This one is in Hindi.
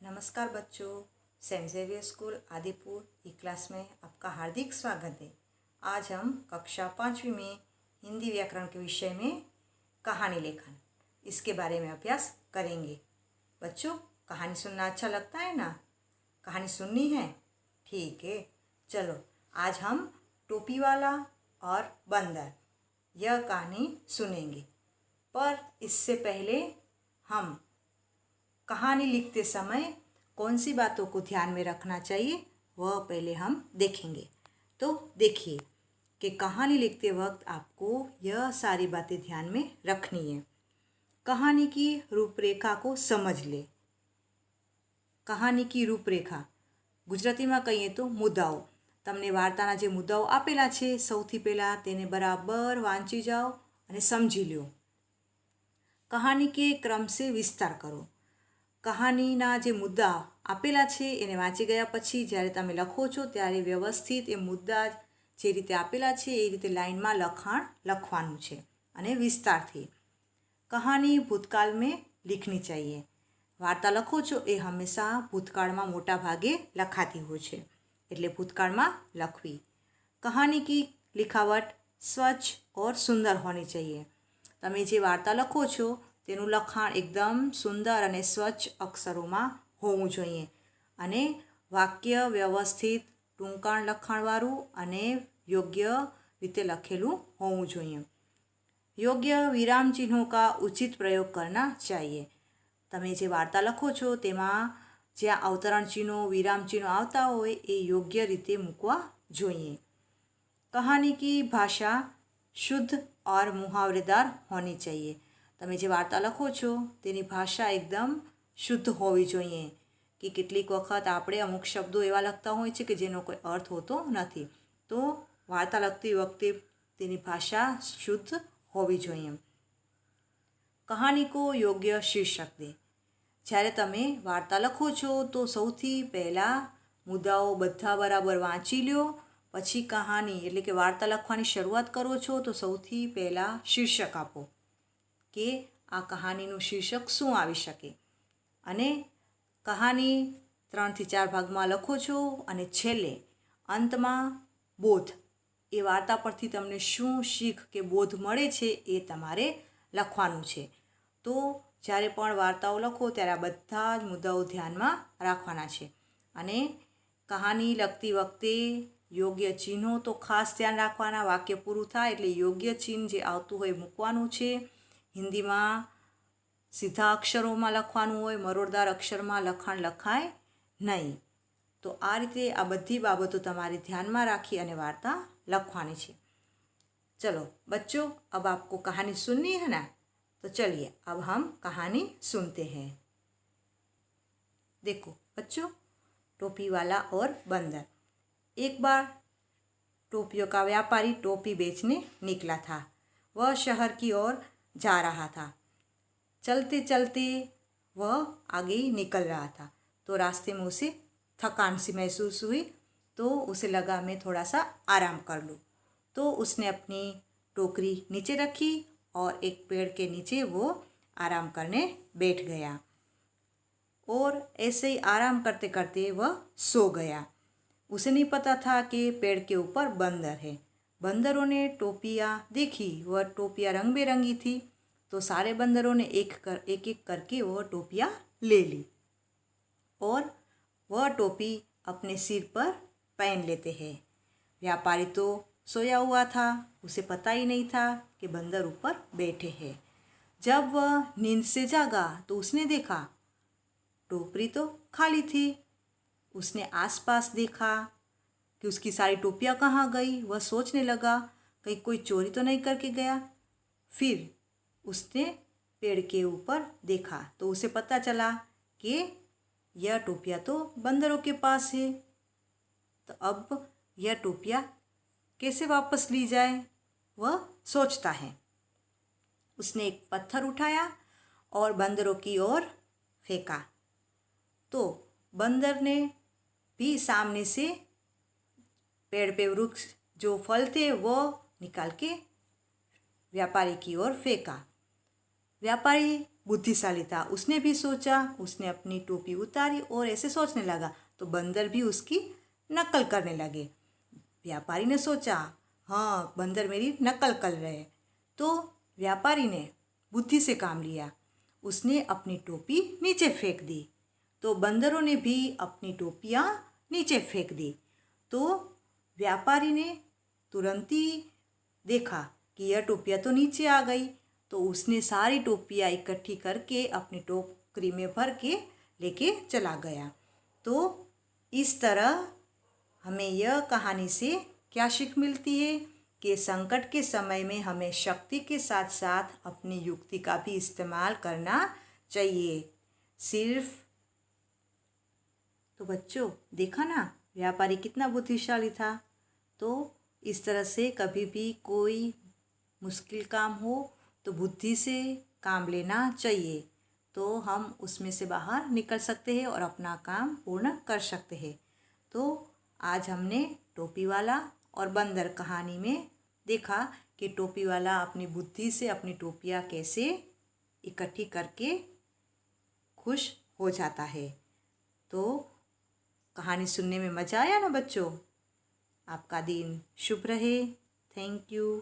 नमस्कार बच्चों, सेंट जेवियर स्कूल आदिपुर ई क्लास में आपका हार्दिक स्वागत है। आज हम कक्षा 5वीं में हिंदी व्याकरण के विषय में कहानी लेखन इसके बारे में अभ्यास करेंगे। बच्चों, कहानी सुनना अच्छा लगता है ना? कहानी सुननी है? ठीक है, चलो आज हम टोपी वाला और बंदर यह कहानी सुनेंगे। पर इससे पहले हम कहानी लिखते समय कौन सी बातों को ध्यान में रखना चाहिए वह पहले हम देखेंगे। तो देखिए कि कहानी लिखते वक्त आपको यह सारी बातें ध्यान में रखनी है। कहानी की रूपरेखा को समझ ले। कहानी की रूपरेखा ગુજરાતીમાં કહીએ તો મુદ્દાઓ। તમને વાર્તાના જે મુદ્દાઓ આપેલા છે સૌથી પહેલાં તેને બરાબર વાંચી જાઓ અને સમજી લો। કહાની કે ક્રમ से વિસ્તાર કરો। કહાનીના જે મુદ્દા આપેલા છે એને વાંચી ગયા પછી જ્યારે તમે લખો છો ત્યારે વ્યવસ્થિત એ મુદ્દા જે રીતે આપેલા છે એ રીતે લાઇનમાં લખાણ લખવાનું છે અને વિસ્તારથી। કહાની ભૂતકાળ में लिखनी चाहिए। વાર્તા લખો છો એ હંમેશા ભૂતકાળમાં મોટા ભાગે લખાતી હોય છે એટલે ભૂતકાળમાં લખવી। કહાની की लिखावट स्वच्छ और सुंदर होनी चाहिए। તમે જે વાર્તા લખો છો તેનું લખાણ એકદમ સુંદર અને સ્વચ્છ અક્ષરોમાં હોવું જોઈએ અને વાક્ય વ્યવસ્થિત ટૂંકાણ લખાણવાળું અને યોગ્ય રીતે લખેલું હોવું જોઈએ। યોગ્ય વિરામ ચિહ્નો का उचित प्रयोग करना चाहिए। તમે જે વાર્તા લખો છો તેમાં જ્યાં અવતરણ ચિહ્નો વિરામ ચિહ્નો આવતા હોય એ યોગ્ય રીતે મૂકવા જોઈએ। कहानी की भाषा शुद्ध और मुहावरेदार होनी चाहिए। તમે જે વાર્તા લખો છો તેની ભાષા એકદમ શુદ્ધ હોવી જોઈએ કે કેટલીક વખત આપણે અમુક શબ્દો એવા લખતા હોય છે કે જેનો કોઈ અર્થ હોતો નથી, તો વાર્તા લખતી વખતે તેની ભાષા શુદ્ધ હોવી જોઈએ। કહાની को યોગ્ય શીર્ષક દે। જ્યારે તમે વાર્તા લખો છો તો સૌથી પહેલાં મુદ્દાઓ બધા બરાબર વાંચી લ્યો, પછી કહાની એટલે કે વાર્તા લખવાની શરૂઆત કરો છો તો સૌથી પહેલાં શીર્ષક આપો કે આ કહાનીનું શીર્ષક શું આવી શકે અને કહાની 3 થી 4 ભાગમાં લખો છો અને છેલ્લે અંતમાં બોધ એ વાર્તા પરથી તમને શું શીખ કે બોધ મળે છે એ તમારે લખવાનું છે। તો જ્યારે પણ વાર્તાઓ લખો ત્યારે આ બધા જ મુદ્દાઓ ધ્યાનમાં રાખવાના છે અને કહાની લખતી વખતે યોગ્ય ચિહ્નો તો ખાસ ધ્યાન રાખવાના। વાક્ય પૂરું થાય એટલે યોગ્ય ચિહ્ન જે આવતું હોય મૂકવાનું છે। હિન્દીમાં સીધા અક્ષરોમાં લખવાનું હોય, મરોડદાર અક્ષરમાં લખાણ લખાય નહીં। તો આ રીતે આ બધી બાબતો તમારે ધ્યાનમાં રાખી અને વાર્તા લખવાની છે। चलो बच्चों, अब आपको कहानी सुननी है ना? तो चलिए अब हम कहानी सुनते हैं। देखो बच्चों, टोपी वाला और बंदर। एक बार टोपियों का व्यापारी टोपी बेचने निकला था। वह शहर की ओर जा रहा था। चलते चलते वह आगे ही निकल रहा था तो रास्ते में उसे थकान सी महसूस हुई, तो उसे लगा मैं थोड़ा सा आराम कर लूँ। तो उसने अपनी टोकरी नीचे रखी और एक पेड़ के नीचे वो आराम करने बैठ गया और ऐसे ही आराम करते करते वह सो गया। उसे नहीं पता था कि पेड़ के ऊपर बंदर है। बंदरों ने टोपियाँ देखी, वह टोपियाँ रंग बिरंगी थी, तो सारे बंदरों ने एक एक करके वह टोपियाँ ले ली और वह टोपी अपने सिर पर पहन लेते हैं। व्यापारी तो सोया हुआ था, उसे पता ही नहीं था कि बंदर ऊपर बैठे हैं। जब वह नींद से जागा तो उसने देखा टोकरी तो खाली थी। उसने आसपास देखा कि उसकी सारी टोपियाँ कहाँ गई। वह सोचने लगा कहीं कोई चोरी तो नहीं करके गया। फिर उसने पेड़ के ऊपर देखा तो उसे पता चला कि यह टोपियाँ तो बंदरों के पास है। तो अब यह टोपियाँ कैसे वापस ली जाए वह सोचता है। उसने एक पत्थर उठाया और बंदरों की ओर फेंका, तो बंदर ने भी सामने से पेड़ पे वृक्ष जो फल थे वो निकाल के व्यापारी की ओर फेंका। व्यापारी बुद्धिशाली था, उसने भी सोचा, उसने अपनी टोपी उतारी और ऐसे सोचने लगा, तो बंदर भी उसकी नकल करने लगे। व्यापारी ने सोचा, हाँ बंदर मेरी नकल कर रहे हैं, तो व्यापारी ने बुद्धि से काम लिया, उसने अपनी टोपी नीचे फेंक दी, तो बंदरों ने भी अपनी टोपियाँ नीचे फेंक दी। तो व्यापारी ने तुरंत ही देखा कि यह टोपियाँ तो नीचे आ गई, तो उसने सारी टोपियाँ इकट्ठी करके अपनी टोकरी में भर के लेके चला गया। तो इस तरह हमें यह कहानी से क्या सीख मिलती है कि संकट के समय में हमें शक्ति के साथ साथ अपनी युक्ति का भी इस्तेमाल करना चाहिए। सिर्फ तो बच्चों देखा ना, व्यापारी कितना बुद्धिशाली था। तो इस तरह से कभी भी कोई मुश्किल काम हो तो बुद्धि से काम लेना चाहिए, तो हम उसमें से बाहर निकल सकते हैं और अपना काम पूर्ण कर सकते हैं। तो आज हमने टोपी वाला और बंदर कहानी में देखा कि टोपी वाला अपनी बुद्धि से अपनी टोपियाँ कैसे इकट्ठी करके खुश हो जाता है। तो कहानी सुनने में मज़ा आया ना बच्चों? आपका दिन शुभ रहे। Thank you.